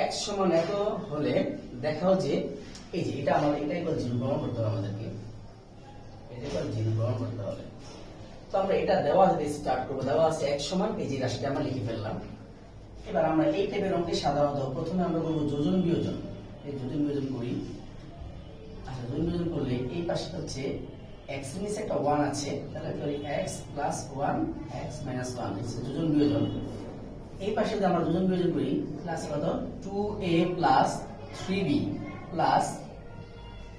x সমান এত হলে দেখাও যে এই যে এটা আমাদের এটা একবার জিরো প্রমাণ করতে হবে আমাদেরকে, এটা একবার জিরো প্রমাণ করতে হবে। তো আমরা এটা দেওয়া যদি স্টার্ট করব, দেওয়া আছে x সমান এই যে রাশিটা আমরা লিখে ফেললাম। এবার আমরা এই টাইপের অঙ্কে সাধারণত প্রথমে আমরা করব যোজন বিয়োজন। এই যোজন বিয়োজন করি। আচ্ছা, যোজন বিয়োজন করলে এই পাশে হচ্ছে x এর নিচে একটা 1 আছে, তাহলে করি x প্লাস 1 x মাইনাস 1, এই যোজন বিয়োজন। এই পাশে যদি আমরা যোজন বিয়োজন করি প্লাস কত 2a plus 3b plus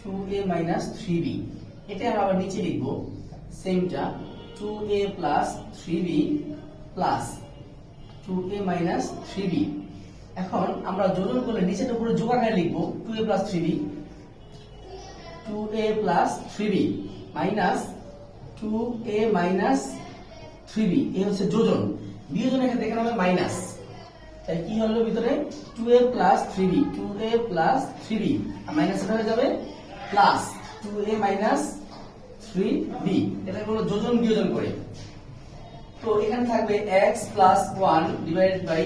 2a minus 3b, এটা আমরা আবার নিচে লিখব সেমটা 2a plus 3b plus 2a minus 3b। এখন আমরা যোজন করলে নিচের উপরে যোগ আকারে লিখব 2a plus 3b, 2a plus 3b minus 2a minus 3b, এই হচ্ছে যোজন। বিয়োজন এখানে দেখেন আমাদের মাইনাস, তাই কি হলো ভিতরে 2a plus 3b, 2a plus 3b আর মাইনাস হয়ে যাবে প্লাস 2a মাইনাস 3b। এটা হলো যোজন বিয়োজন করে। তো এখানে থাকবে x plus 1 divided by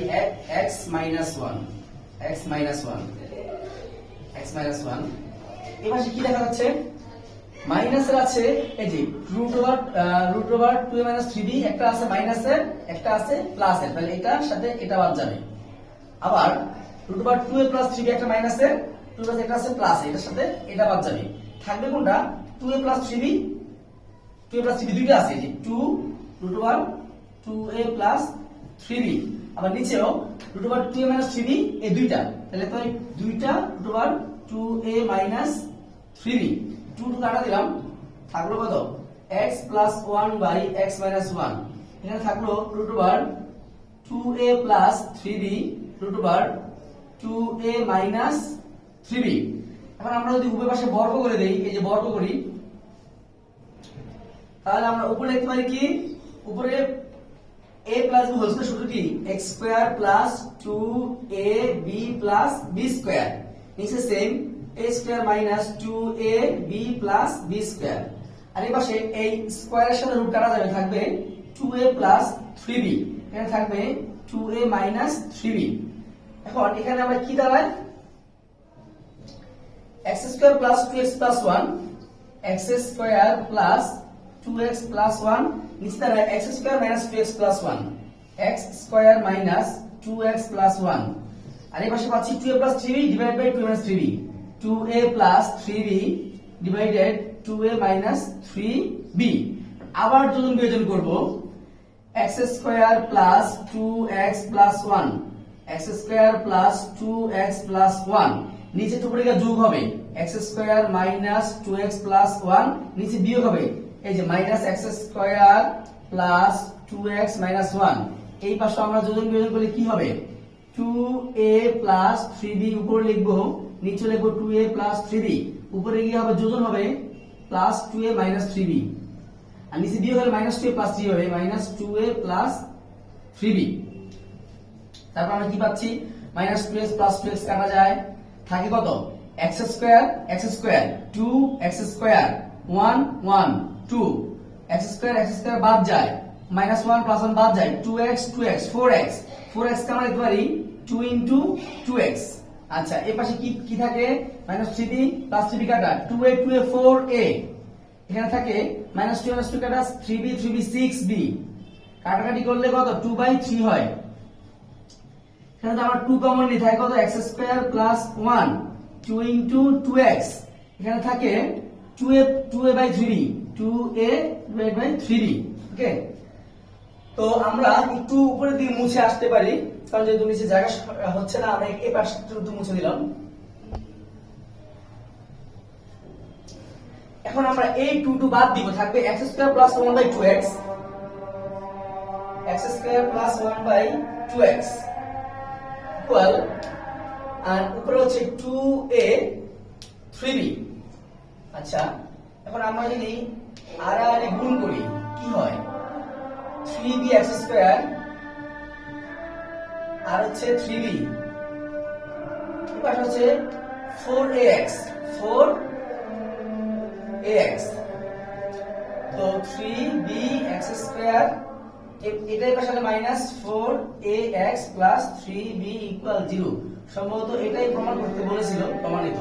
x minus 1, x minus 1, x minus 1। এবার কি দেখা যাচ্ছে মাইনাসের আছে এই যে root over 2a minus 3b, একটা আছে মাইনাসের একটা আছে প্লাসের, তাহলে এটার সাথে এটা বাদ যাবে। আবার root over 2a plus 3b একটা মাইনাসের, 2 প্লাস একটা আছে প্লাস, এটার সাথে এটা বাদ যাবে। থাকবে কোনটা 2a plus 3b, 2a plus 3b দুইটা আছে, এই যে 2 root over 2a plus 3b, আবার নিচেও root over 2a minus 3b, এই দুইটা, তাহলে তো এই দুইটা root over 2a minus 3b, 2 two কাটা দিলাম, থাকলো কত x plus 1 by x minus 1। এখানে থাকলো root over 2a plus 3b root over 2a minus 3b। এখন আমরা যদি উভয় পাশে বর্গ করে দেই, এই যে বর্গ করি, তাহলে আমরা উপরে লিখতে পারি কি, উপরে a plus b whole square সূত্র কি x square plus 2ab plus b square, নিচে same a square minus 2ab plus b square. আর এই পাশে এই স্কয়ারের সাথে রুট কাটা যাবে, থাকবে 2a প্লাস 3b, এখানে থাকবে 2a মাইনাস 3b। এখন এখানে আমরা কি দাঁড়ায় x square plus 2x plus 1, x square plus 2x plus 1, নিচে দাঁড়ায় x square minus 2x plus 1, x square minus 2x plus 1। আর এই পাশে পাচ্ছি 2a plus 3b divided by 2a minus 3b, 2a plus 3b divided 2a minus 3b। আবার যোজন বিয়োজন করব x square plus 2x plus 1, x square plus 2x plus 1, নিচে উপরে যোগ হবে x square minus 2x plus 1, নিচে বিয়োগ হবে এই যে minus x square plus 2x minus 1। এই পাশে আমরা যোজন বিয়োজন করলে কি হবে 2a প্লাস 3b উপরে লিখবো, নিচে লিখবো 2a প্লাস 3b, উপরে গিয়ে হবে যোজন হবে প্লাস 2a মাইনাস 3b, আর নিচে বিয়োগ হলে মাইনাস 2a প্লাস 3 হবে মাইনাস 2a প্লাস 3b। তারপর আমরা কি পাচ্ছি মাইনাস 2x প্লাস 2x কাটা যায়, থাকে কত x square 2x square 1 1 2, x square বাদ যায়, মাইনাস 1 প্লাস 1 বাদ যায়, 2x 4x কে আমরা লিখতে পারি 2 ইনটু 2x। আচ্ছা, এই পাশে কি থাকে মাইনাস 3b প্লাস 3b কাটা 2a 4a, এখানে থাকে মাইনাস 2 মাইনাস 2 কাটা 3b 6b, কাটাকাটি করলে কত 2/3 হয়। এখানে তো আমরা 2 কমন নিই, থাকে কত x square plus 1 2 into 2x, এখানে থাকে 2a by 3b, 2a divide by 3b। ওকে, তো আমরা একটু উপরের দিকে মুছে আসতে পারি, কারণ যেহেতু নিচে জায়গা হচ্ছে না, আমরা এই পাশটা একটু মুছে দিলাম। এখন আমরা এই 2 বাদ দিব, থাকবে x square plus 1 by 2x, x square plus 1 by 2x equal, আর উপরে হচ্ছে 2a 3b। আচ্ছা, এখন আমরা যদি আর গুণ করি কি হয় 3b x স্কয়ার আর হচ্ছে 3b, এবার হচ্ছে 4ax, তো 3b x স্কয়ার এটাই পাশে minus 4ax plus 3b equal 0। সম্ভবত এটাই প্রমাণ করতে বলেছিল, প্রমাণিত।